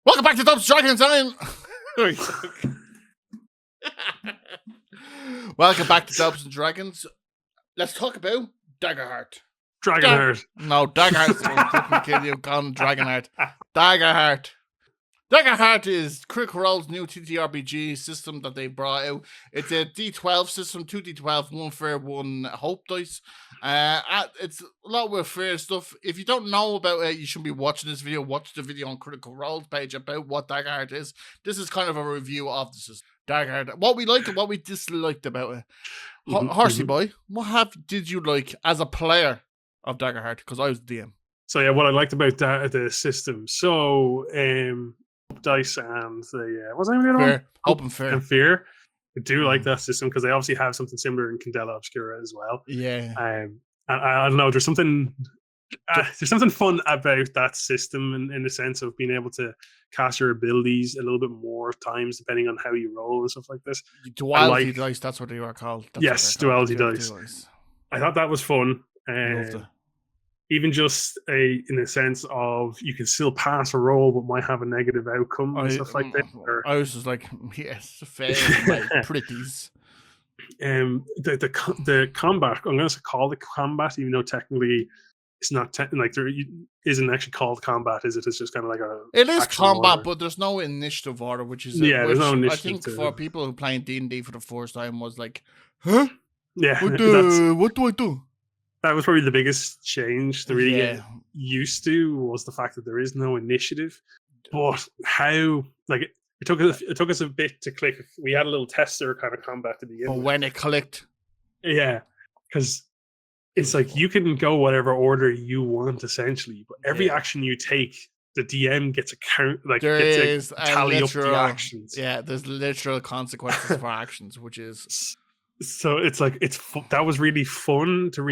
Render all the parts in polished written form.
Welcome back to Dubs Dragons. Welcome back to Dubs and Dragons. Let's talk about DaggerHeart. DaggerHeart. No, DaggerHeart's the one fucking kill you. Gone DaggerHeart. DaggerHeart. DaggerHeart is Critical Role's new TTRPG system that they brought out. It's a D12 system, 2D12, 1 fair, 1 hope dice. It's a lot of fair stuff. If you don't know about it, you shouldn't be watching this video. Watch the video on Critical Role's page about what DaggerHeart is. This is kind of a review of the system. DaggerHeart. What we liked and what we disliked about it. Horsey boy, what did you like as a player of DaggerHeart? Because I was the DM. So yeah, what I liked about the system. So dice and the what's the name of the other one? Hope and Fear. And Fear. I do like that system because they obviously have something similar in Candela Obscura as well. Yeah. And I don't know. There's something fun about that system in the sense of being able to cast your abilities a little bit more times depending on how you roll and stuff like this. Duality dice. That's what they are called. Yes, duality dice. I thought that was fun. Loved it. Even just in a sense of you can still pass a roll but might have a negative outcome and stuff like that. I was just like, yes, fair, like pretties. The combat, I'm going to call it combat, even though technically it's not there isn't actually called combat, is it? It's just kind of like it is combat, order. But there's no initiative order, which is there's no initiative. I think for people who playing D&D for the first time was like, huh? Yeah, what do I do? That was probably the biggest change to really get used to was the fact that there is no initiative. But how, like, it took us a bit to click. We had a little tester kind of combat to begin with. When it clicked. Yeah, because it's like you can go whatever order you want essentially, but every action you take, the DM gets a count, like gets a tally up the actions. Yeah, there's literal consequences for actions, which is. So it's like that was really fun to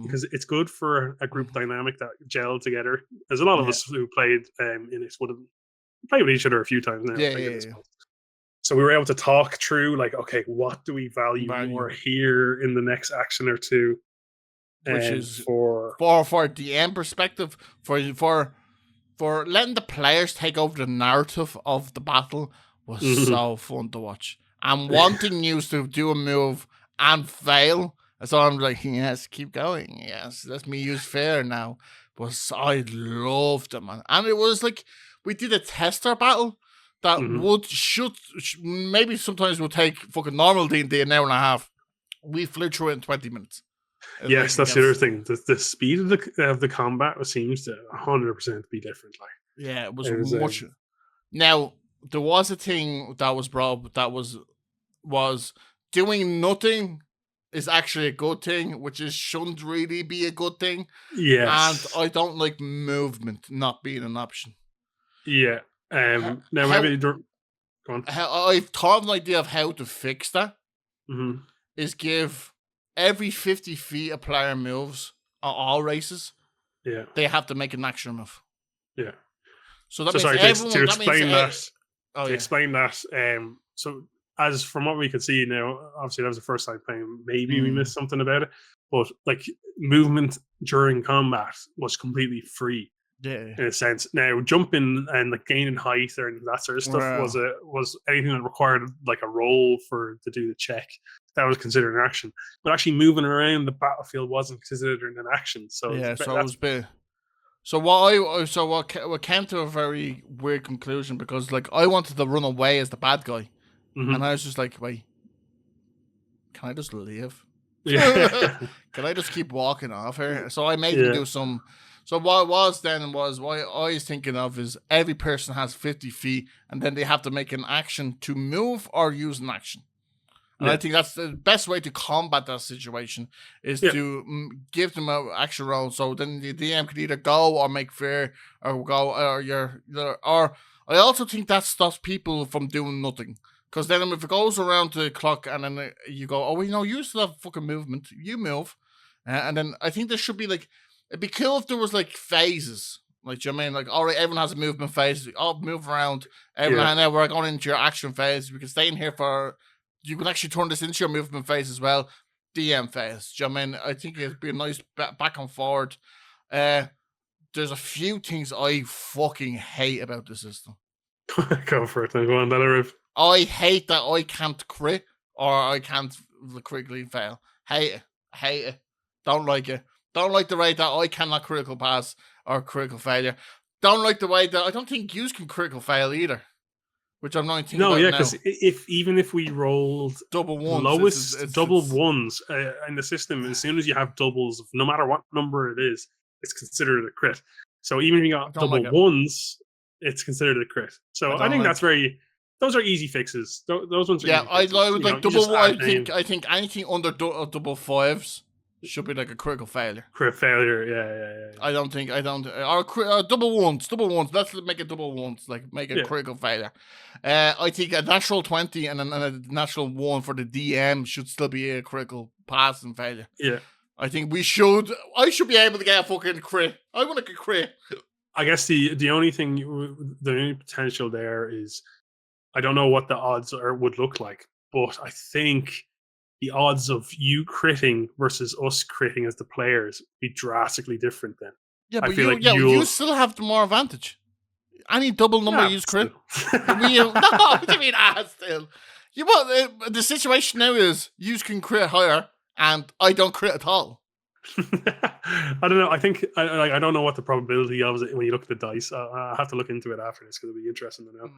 because it's good for a group dynamic that gel together. There's a lot of us who played in it would have played with each other a few times now. Yeah. So we were able to talk through like, okay, what do we value more here in the next action or two? Which is for DM perspective, for letting the players take over the narrative of the battle was so fun to watch. And wanting you to do a move and fail. So I'm like, yes, keep going. Yes, let me use fair now. But I loved it, man. And it was like, we did a tester battle that maybe sometimes would take fucking normal D&D an hour and a half. We flew through it in 20 minutes. Yes, that's the other thing. The speed of the combat seems to 100% be different. Like, yeah, it was much. Now, there was a thing that was brought up that was doing nothing is actually a good thing, which shouldn't really be a good thing. Yes. And I don't like movement not being an option. Yeah. Now maybe go on. I've thought of an idea of how to fix that. Is give every 50 feet a player moves on all races. Yeah. They have to make an action move. Yeah. So that explain that. So as from what we could see now, obviously that was the first time playing. Maybe we missed something about it, but like movement during combat was completely free. Yeah, in a sense. Now jumping and like gaining height and that sort of stuff was anything that required like a roll to do the check. That was considered an action, but actually moving around the battlefield wasn't considered an action. So yeah, so it was bit. So what came to a very weird conclusion because like I wanted to run away as the bad guy, and I was just like, wait, can I just leave? Yeah. Can I just keep walking off here? So I made him do some. So what it was then was what I was thinking of is every person has 50 feet, and then they have to make an action to move or use an action. And I think that's the best way to combat that situation is to give them an action roll. So then the DM can either go or make fair or go or I also think that stops people from doing nothing. Because then if it goes around the clock and then you go, oh, well, you still have fucking movement. You move. And then I think there should be like, it'd be cool if there was like phases. Like, do you know what I mean? Like, all right, everyone has a movement phase. I'll move around. Now we're going into your action phase. We can stay in here you can actually turn this into your movement phase as well. DM phase. Do you know what I mean? I think it'd be a nice back and forward. There's a few things I fucking hate about the system. Go for it. Go on, Delarif. I hate that I can't crit or I can't critically fail. Hate it. Don't like it. Don't like the way that I cannot critical pass or critical failure. Don't like the way that I don't think you can critical fail either. Which I'm not thinking about now. Because even if we rolled double ones, lowest double ones in the system, as soon as you have doubles, no matter what number it is, it's considered a crit. So even if you got double ones, it's considered a crit. So I think that's those are easy fixes. Those ones are easy fixes. I would like double. I think anything under double fives should be like a critical failure. Crit failure, yeah. I don't. Or double ones. Let's make it double ones. Like make a critical failure. I think a natural 20 and a natural 1 for the DM should still be a critical pass and failure. Yeah. I think I should be able to get a fucking crit. I want to get crit. I guess the only thing, the only potential there is, I don't know what the odds would look like, but I think the odds of you critting versus us critting as the players be drastically different then. Yeah, but you still have the more advantage. Any double number you crit. No, what do you mean still? The situation now is you can crit higher and I don't crit at all. I don't know. I think I don't know what the probability of it when you look at the dice. I have to look into it after this because it'll be interesting to know.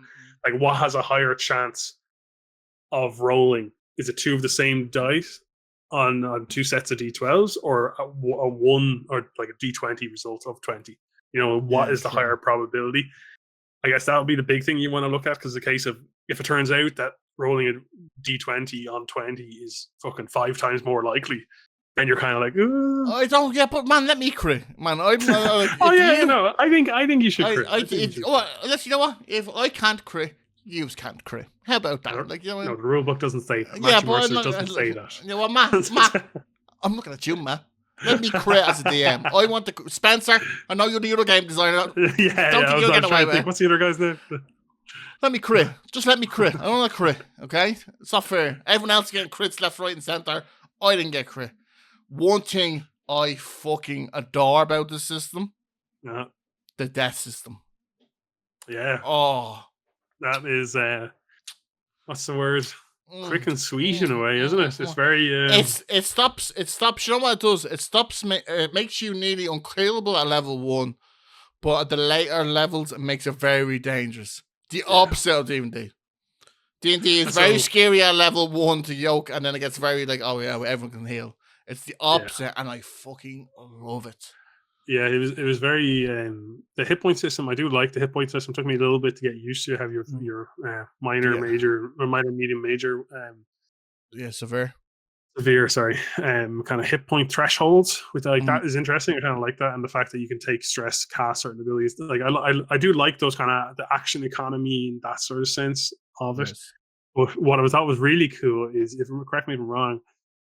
Like, what has a higher chance of rolling? Is it 2 of the same dice on 2 sets of D12s, or a 1 or like a D20 result of 20? What is the higher probability? I guess that would be the big thing you want to look at, because the case of if it turns out that rolling a D20 on 20 is fucking 5 times more likely, then you're kind of like, ooh. I don't. Yeah, but man, let me crit, man. I think you should crit. You know what? If I can't crit, you can't crit. How about that? No, the rule book doesn't say that. Yeah, but it doesn't say that. You know what, Matt? I'm looking at you, Matt. Let me crit as a DM. I want to Spencer. I know you're the other game designer. Don't think you'll get away with it. What's the other guy's name? Let me crit. Just let me crit. I don't want to crit. Okay, it's not fair. Everyone else getting crits left, right, and center. I didn't get crit. One thing I fucking adore about this system, the death system. Yeah. Oh, that is what's the word? Quick and sweet in a way, isn't it? It's very. It stops. You know what it does? It stops. It makes you nearly unkillable at level 1, but at the later levels, it makes it very dangerous. The opposite of D&D. D&D is very scary at level 1 to yoke, and then it gets very like, oh yeah, everyone can heal. It's the opposite, and I fucking love it. Yeah, it was very the hit point system. I do like the hit point system. It took me a little bit to get used to. Have your minor, major, or minor, medium, major. Severe. Sorry, kind of hit point thresholds. Which that is interesting. I kind of like that, and the fact that you can take stress, cast certain abilities. Like I do like those kind of the action economy in that sort of sense of it. But what I thought was really cool is, correct me if I'm wrong,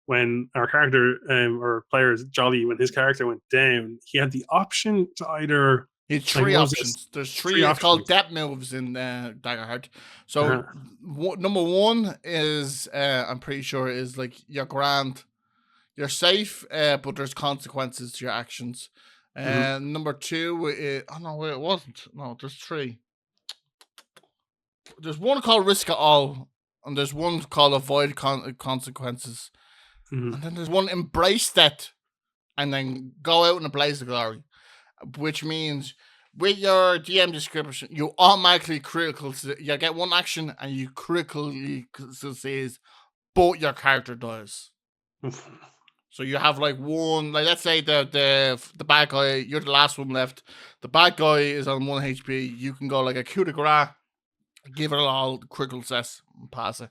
when our character or player's Jolly, when his character went down, he had the option to either. He had 3 options. There's 3 options. Called depth moves in DaggerHeart. So number 1 is I'm pretty sure is like you're grand, you're safe, but there's consequences to your actions. Number 2 is it wasn't. No, there's 3. There's one called risk at all, and there's one called avoid consequences. And then there's one embrace that, and then go out in a blaze of glory, which means with your DM description, you automatically you get 1 action and you critically succeed, but your character dies. So you have like 1, like let's say the bad guy, you're the last one left. The bad guy is on 1 HP. You can go like a coup de grace, give it all critical success, and pass it.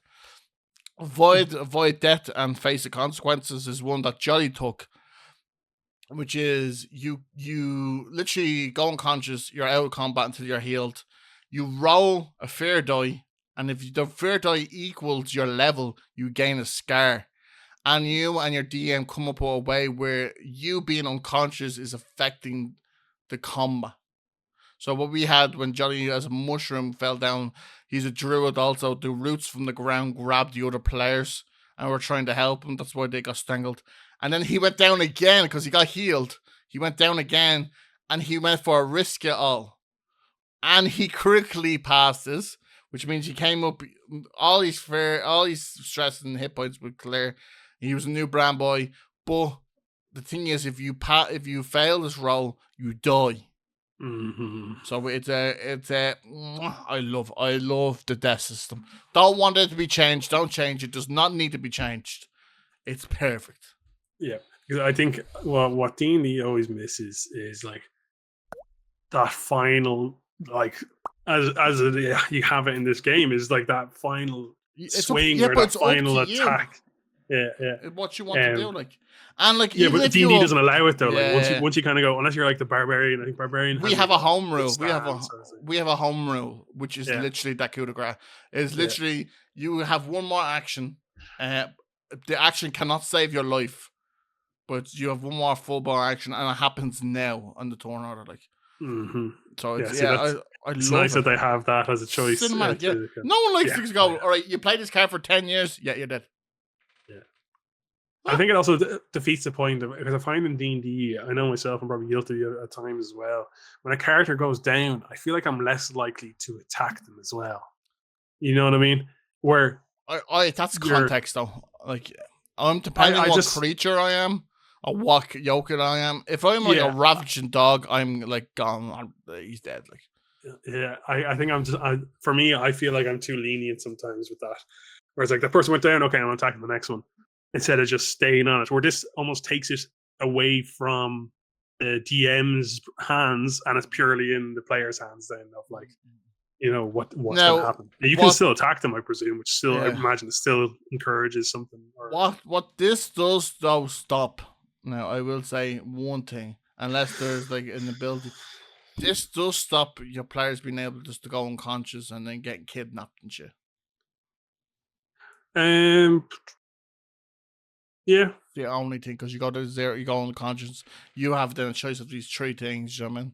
Avoid death and face the consequences is one that Jolly took, which is you literally go unconscious, you're out of combat until you're healed. You roll a fear die, and if the fear die equals your level, you gain a scar. And you and your DM come up with a way where you being unconscious is affecting the combat. So what we had when Johnny as a mushroom fell down, he's a druid also, the roots from the ground grabbed the other players and were trying to help him. That's why they got strangled. And then he went down again because he got healed. He went down again and he went for a risk it all. And he critically passed this. which means he came up all his stress and hit points would clear. He was a new brand boy, but the thing is, if you fail this roll, you die. So it's I love the death system. Don't want it to be changed. Don't change it. Does not need to be changed. It's perfect. Yeah, because I think what D&D always misses is like that final, like as you have it in this game, is like that final swing or that final attack. Yeah. What you want to do, like, and like, yeah, but D&D doesn't allow it though. Yeah. Like once you kind of go, unless you're like the barbarian. I think barbarian. We have a home rule. We have a home rule, which is literally that coup de grace. It's literally you have one more action. The action cannot save your life, but you have one more full bar action, and it happens now on the turn order. Like, so it's it's nice that they have that as a choice. Cinematic, no one likes to go. All right, you play this card for 10 years. Yeah, you're dead. I think it also defeats the point of, because I find in D&D, I know myself, I'm probably guilty at times as well. When a character goes down, I feel like I'm less likely to attack them as well. You know what I mean? Where that's context though. Like, I'm depending on what creature I am or what yokel I am. If I'm like a ravaging dog, I'm like gone. He's dead. Like, yeah, I think for me, I feel like I'm too lenient sometimes with that. Whereas like the person went down, okay, I'm attacking the next one, instead of just staying on it. Where this almost takes it away from the DM's hands, and it's purely in the player's hands then of like, you know, what's going to happen. You can still attack them, I presume, which still I imagine still encourages something. What this does though stop. Now I will say one thing, unless there's like an ability, this does stop your players being able just to go unconscious and then get kidnapped and shit. Yeah. The only thing, because you go to zero, you go unconscious, you have then a choice of these three things, you know what I mean?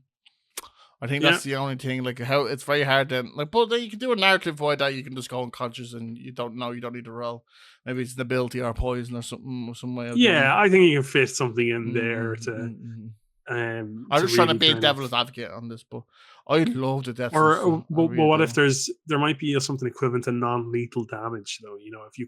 I think that's the only thing, like, how it's very hard then, like, but then you can do a narrative void that you can just go unconscious and you don't need to roll. Maybe it's an ability or poison or something, some way of doing it. I think you can fit something in there to I'm just trying to be a devil's advocate on this, but I love the death. But what if there might be something equivalent to non-lethal damage, though? You know, if you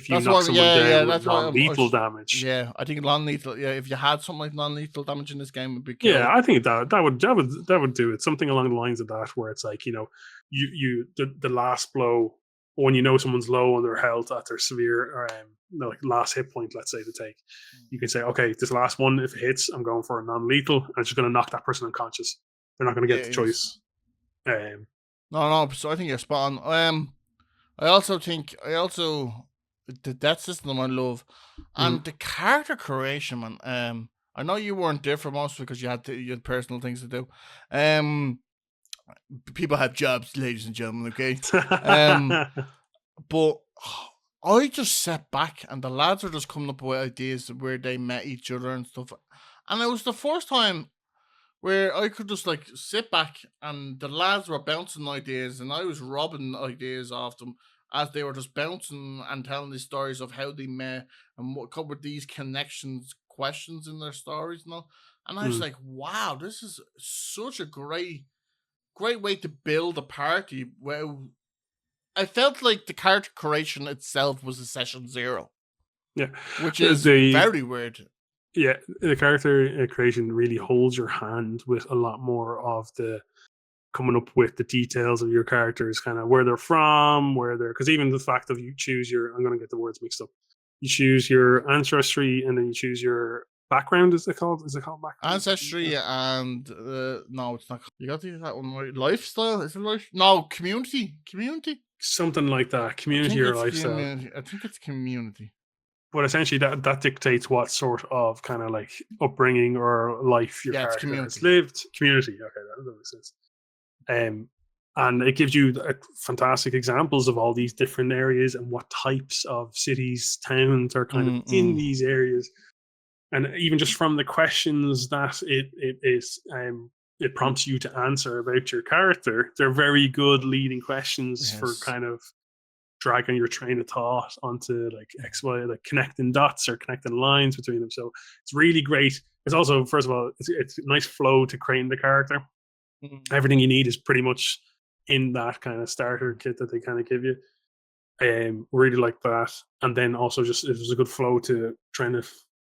knock someone down with non-lethal damage. Yeah, I think non-lethal. Yeah, if you had something like non-lethal damage in this game, would be cool. Yeah, I think that would do it. Something along the lines of that, where it's like, you know, the last blow, when you know someone's low on their health at their severe or like last hit point, let's say, to take, you can say, okay, this last one, if it hits, I'm going for a non-lethal, and it's just going to knock that person unconscious. They're not going to get the choice. No. So I think you're spot on. I also think the death system I love, and the character creation, man. I know you weren't there for most because you had personal things to do. People have jobs, ladies and gentlemen. Okay. But I just sat back, and the lads are just coming up with ideas where they met each other and stuff, and it was the first time where I could just like sit back and the lads were bouncing ideas and I was robbing ideas off them as they were just bouncing and telling these stories of how they met and what covered these questions in their stories and all. And I was like, wow, this is such a great way to build a party. Well, I felt like the character creation itself was a session 0. Yeah. Which is very weird. Yeah, the character creation really holds your hand with a lot more of the coming up with the details of your characters, kind of where they're from, because even the fact of you choose I'm going to get the words mixed up. You choose your ancestry and then you choose your background. Is it called background? Ancestry and no, it's not. You got to use that one right. Lifestyle, is it life? No, community, something like that. Community or lifestyle. I think it's community. But essentially, that dictates what sort of kind of like upbringing or life your character has lived. Community, okay, that makes sense. And it gives you fantastic examples of all these different areas and what types of cities, towns are kind of in these areas. And even just from the questions that it prompts you to answer about your character, they're very good leading questions for kind of dragging your train of thought onto like XY, like connecting dots or connecting lines between them. So it's really great. It's also, first of all, it's a nice flow to creating the character. Everything you need is pretty much in that kind of starter kit that they kind of give you. Really like that, and then also just it was a good flow to trying to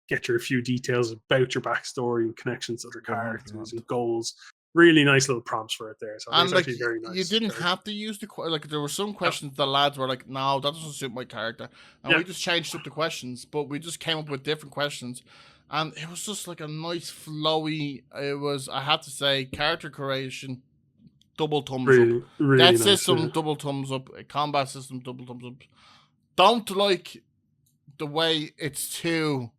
get your few details about your backstory and connections to other characters and goals. Really nice little prompts for it there. So and it's actually very nice. You didn't have to use like there were some questions the lads were like, no, that doesn't suit my character, and we just changed up the questions, but we just came up with different questions, and it was just like a nice flowy. It was, I have to say, character creation. Double thumbs up. Really that nice, system, double thumbs up. Combat system, double thumbs up. Don't like the way it's too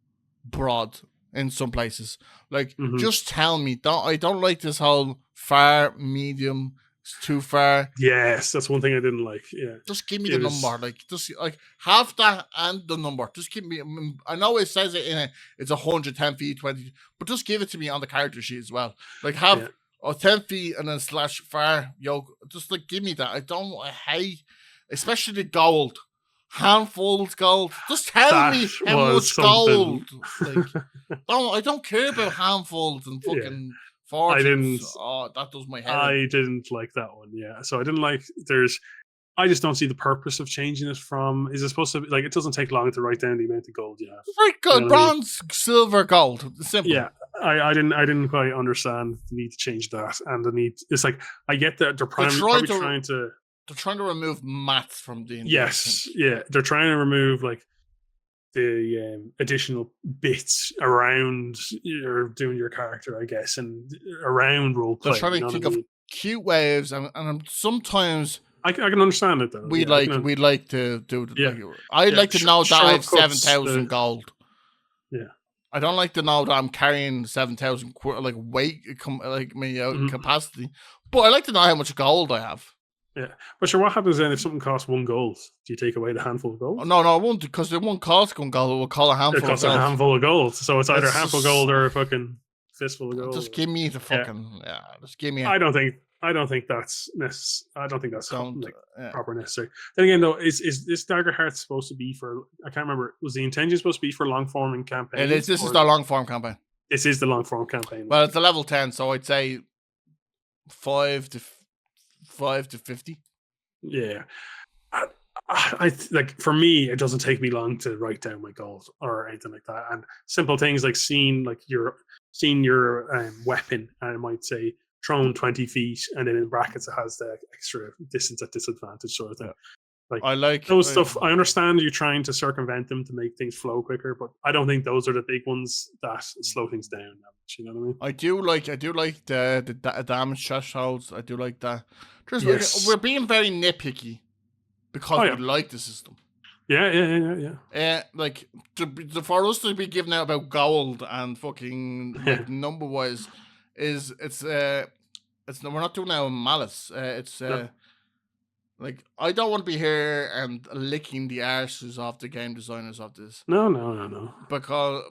broad in some places. Like, just tell me. I don't like this whole far, medium, it's too far. Yes, that's one thing I didn't like. Yeah, just give me the number. Like, just like have that and the number. Just give me. I know it says it in it. It's 110 feet, 20, but just give it to me on the character sheet as well. Like, have. 10 feet and then slash far, just like give me that. I hate, especially the gold. Handfuls gold. Just tell me how much gold. Like, I don't care about handfuls and fucking fortunes. That does my head. I didn't like that one, So I didn't like I just don't see the purpose of changing it from. Is it supposed to be like it doesn't take long to write down the amount of gold you have? Very good. You know bronze, silver, gold. Simple. Yeah. I didn't quite understand the need to change that, and the need. It's like I get that they're probably trying to. They're trying to remove maths from D&D. Yes, they're trying to remove like the additional bits around doing your character, I guess, and around role play. They're trying to think of cute ways, and sometimes I can understand it though. We'd like to do. I'd like to know that I have 7,000 gold. Yeah. I don't like to know that I'm carrying 7,000 like weight, like me capacity. But I like to know how much gold I have. Yeah, but sure. What happens then if something costs 1 gold? Do you take away the handful of gold? No, I won't, because it won't cost 1 gold. It will call a handful. It costs a handful of gold, so it's either a handful of gold or a fucking fistful of gold. Just give me the fucking Just give me. I don't think that's proper necessary. Then again, though, is this DaggerHeart supposed to be for? I can't remember. Was the intention supposed to be for long form campaign? It is. This is the long form campaign. This is the long form campaign. Well, it's a level 10, so I'd say 5 to 50. Yeah, I like for me, it doesn't take me long to write down my goals or anything like that, and simple things like seeing your weapon, and it might say thrown 20 feet, and then in brackets it has the extra distance at disadvantage sort of thing. Like, I like those stuff. I understand you're trying to circumvent them to make things flow quicker, but I don't think those are the big ones that slow things down that much. You know what I mean? I do like the damage thresholds. I do like that. We're being very nitpicky because we like the system. Yeah. Like for us to be giving out about gold and fucking like number wise, it's we're not doing it with malice. Like, I don't want to be here and licking the arses of the game designers of this. No. Because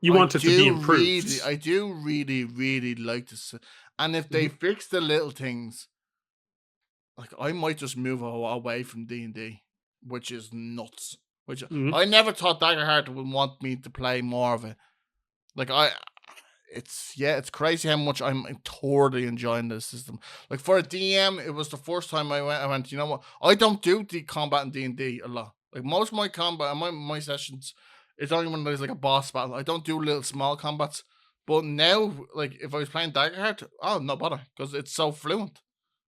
you want it to be improved. I do really, really like this. And if they fix the little things, like, I might just move away from D&D, which is nuts. Which I never thought DaggerHeart would want me to play more of it. Like, it's crazy how much I'm totally enjoying this system. Like, for a DM, it was the first time I went, you know what? I don't do the combat in D&D a lot. Like, most of my combat, my sessions, it's only when there's like a boss battle. I don't do little small combats. But now, like, if I was playing DaggerHeart, no bother, because it's so fluent.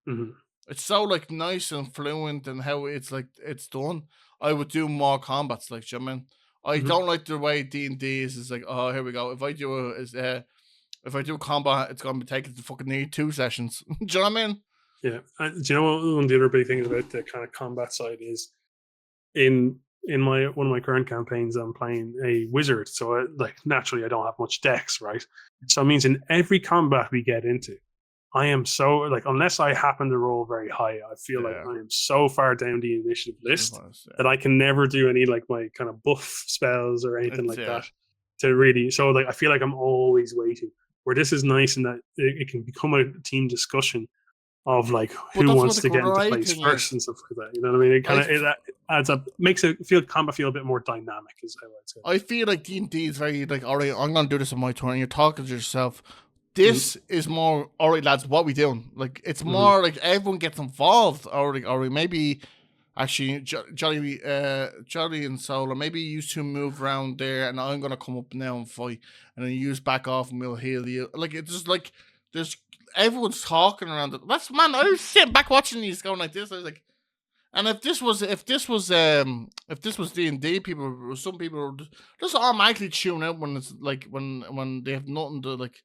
Mm-hmm. It's so, like, nice and fluent and how it's, like, it's done. I would do more combats, like, you know what I mean? I don't like the way D&D is. It's like, oh, here we go. If I do combat, it's going to be taking to fucking need 2 sessions. Do you know what I mean? Yeah. Do you know what one of the other big things about the kind of combat side is? In one of my current campaigns, I'm playing a wizard, so naturally I don't have much dex, right? So it means in every combat we get into, I am so unless I happen to roll very high, I feel like I am so far down the initiative list that I can never do any like my kind of buff spells or anything that to really. So I feel like I'm always waiting. Where this is nice in that it can become a team discussion of like who wants to get into place first and stuff like that. You know what I mean? It kind of it adds up, makes combat feel a bit more dynamic. Is how I'd say. I feel like D&D is very like, all right, I'm gonna do this on my turn. And you're talking to yourself. This is more, all right, lads, what we doing? Like, it's more like everyone gets involved, or maybe actually Jolly and Solar, maybe you two move around there, and I'm gonna come up now and fight, and then you back off, and we'll heal you. Like, it's just like there's everyone's talking around it. That's, man, I was sitting back watching these going like this. I was like, and if this was D&D, some people would just automatically tune out when it's like when they have nothing to like.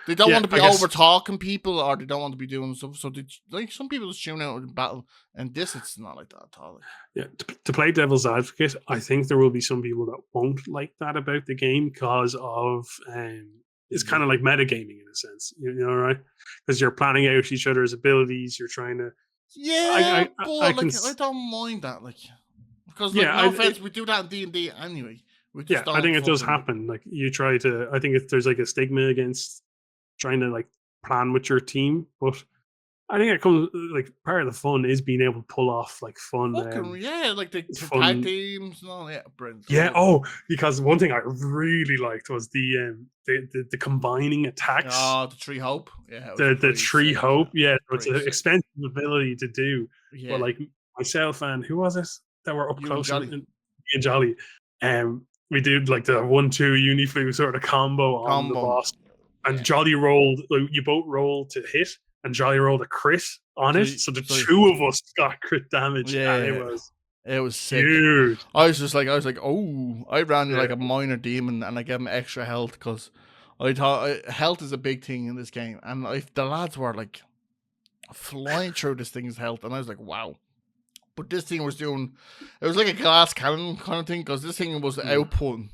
They don't want to be over talking people, or they don't want to be doing stuff. So like some people just tune out in battle, and this it's not like that at all. Like. Yeah, to play devil's advocate, I think there will be some people that won't like that about the game because of it's kind of like metagaming in a sense, you know, right? Because you're planning out each other's abilities, you're trying to. Yeah, I don't mind that, like, because like, no offense, we do that in D&D anyway. I think it does happen. Like you try to. I think there's like a stigma against trying to like plan with your team, but I think it comes like part of the fun is being able to pull off like fun. Like the tag teams and all. Yeah, brilliant. Yeah. Oh, because one thing I really liked was the combining attacks. Oh, the Tree Hope. Yeah. The Tree Hope. Yeah, it's an expensive ability to do. Yeah. But like myself and who was it that were up close and Jolly, we did like the 1-2 Uniflu sort of combo on the boss. And Jolly rolled, you both rolled to hit, and Jolly rolled a crit on it. So the two of us got crit damage. Yeah, and it was sick. Dude. I was like, oh, I ran like a minor demon, and I gave him extra health because I thought health is a big thing in this game. And the lads were like flying through this thing's health, and I was like, wow. But this thing was doing, it was like a glass cannon kind of thing, because this thing was outputting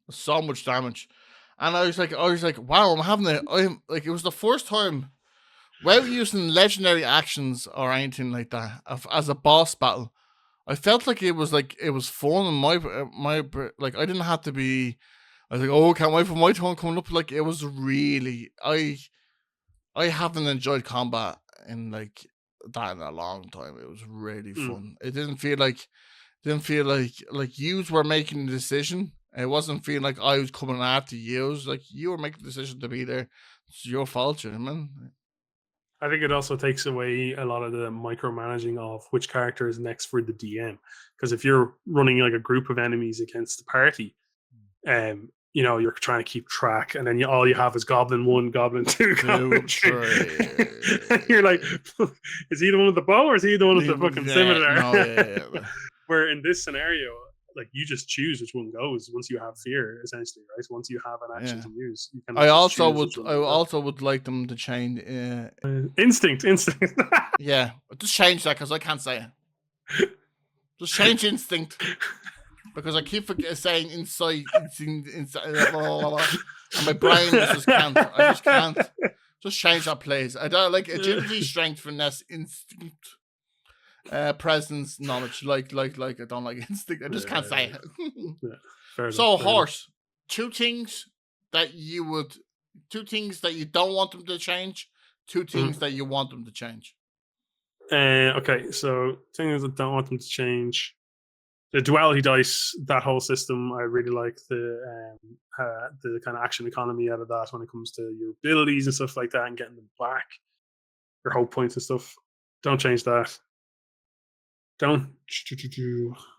so much damage. And I was like, wow, it was the first time without using legendary actions or anything like that as a boss battle. I felt like it was fun, and my like I didn't have to be. I was like, oh, can't wait for my turn coming up. Like, it was really, I haven't enjoyed combat in like that in a long time. It was really fun. It didn't feel like yous were making the decision. It wasn't feeling like I was coming after you. It was like you were making the decision to be there. It's your fault, man. I think it also takes away a lot of the micromanaging of which character is next for the DM. Because if you're running like a group of enemies against the party, you know, you're trying to keep track, and then all you have is Goblin 1, Goblin 2, Goblin 3. You're like, is he the one with the bow, or is he the one with the fucking scimitar? No, Where in this scenario, like you just choose which one goes once you have fear, essentially, right? Once you have an action to use, you can. I also would like them to change instinct. Yeah, just change that, because I can't say it. Just change instinct, because I keep saying inside, and my brain just can't. I just can't. Just change that, please. I don't like agility, strength, finesse, instinct. Presence, knowledge, like I don't like instinct. I just can't say it. So, Horse, two things that you don't want them to change, two things that you want them to change. Okay, so things I don't want them to change. The duality dice, that whole system, I really like the kind of action economy out of that when it comes to your abilities and stuff like that, and getting them back, your hope points and stuff. Don't change that.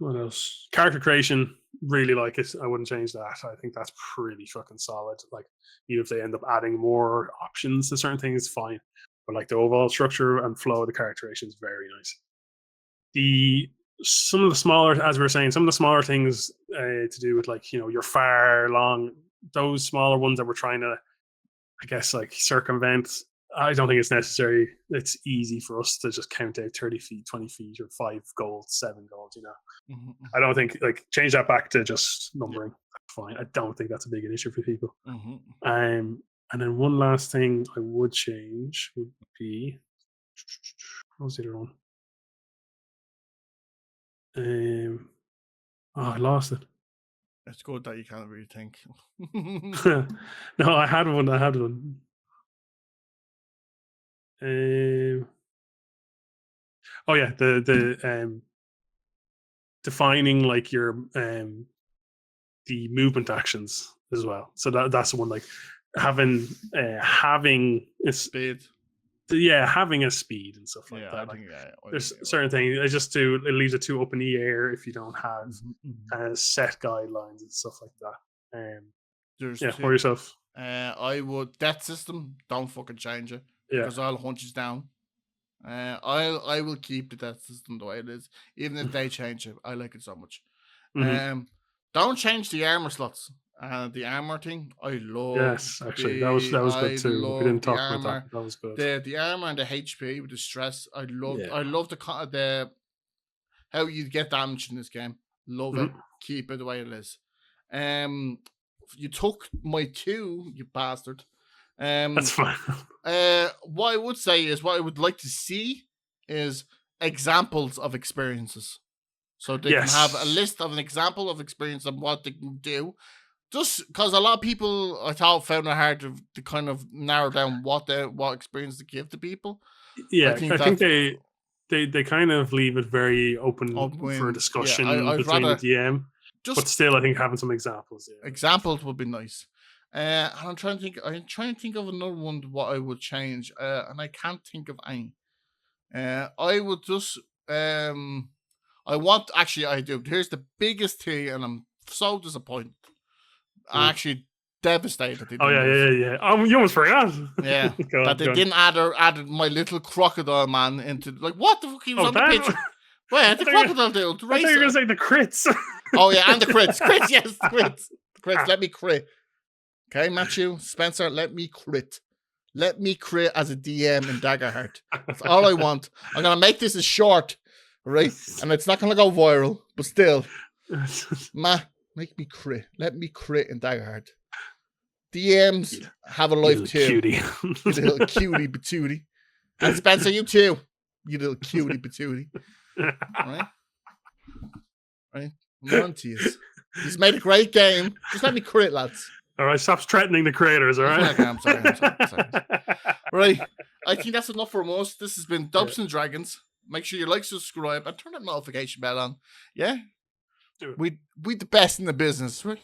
What else? Character creation, really like it. I wouldn't change that. I think that's pretty fucking solid. Like, even if they end up adding more options to certain things, fine. But like the overall structure and flow of the character creation is very nice. Some of the smaller, as we were saying, some of the smaller things to do with, like, you know, your far long, those smaller ones that we're trying to, I guess, like circumvent. I don't think it's necessary. It's easy for us to just count out 30 feet, 20 feet, or 5 gold, 7 gold, you know. Mm-hmm. I don't think, like, change that back to just numbering. Yeah. Fine. I don't think that's a big an issue for people. Mm-hmm. And then one last thing I would change would be, what was the other one? I lost it. It's good that you can't really think. No, I had one. Oh yeah, the defining like your the movement actions as well. So that's the one, like having a speed. Having a speed and stuff like that. There's certain things. It leaves it too up in the air if you don't have set guidelines and stuff like that. For yourself. I would death system. Don't fucking change it because I'll hunt you down. I will keep the death system the way it is, even if they change it. I like it so much. Don't change the armor slots. The armor thing, I love. Yes, actually, that was good too. We didn't talk about that. That was good. The armor and the HP with the stress, I love. I love the how you get damage in this game. Love it. Keep it the way it is. You took my 2, you bastard. That's fine. What I would say is what I would like to see is examples of experiences. So they can have a list of an example of experience of what they can do. Just because a lot of people, I thought, found it hard to kind of narrow down what experience to give to people. Yeah, I think they kind of leave it very open for discussion between the DM. But still, I think having some examples. Examples would be nice. And I'm trying to think of another one what I would change. And I can't think of any. I would just I do. Here's the biggest thing, and I'm so disappointed. I'm actually devastated. You almost forgot. Yeah, that they didn't add my little crocodile man into what the fuck he was on the pitch. Wait, the crocodile dude. I thought you were gonna say the crits. Oh yeah, and the crits. Yes, the crits. Crits. Let me crit. Okay, Matthew, Spencer, let me crit. Let me crit as a DM in DaggerHeart. That's all I want. I'm gonna make this as short, right? And it's not gonna go viral, but still, make me crit. Let me crit in DaggerHeart. DMs have a life too. Cutie. You little cutie patootie. And Spencer, you too. You little cutie patootie. Right? I'm on to you. He's made a great game. Just let me crit, lads. All right, stop threatening the creators, all right? Okay, I'm sorry. Right. I think that's enough for us. This has been Dubs and Dragons. Make sure you like, subscribe, and turn that notification bell on. Yeah? Do it. We the best in the business, right?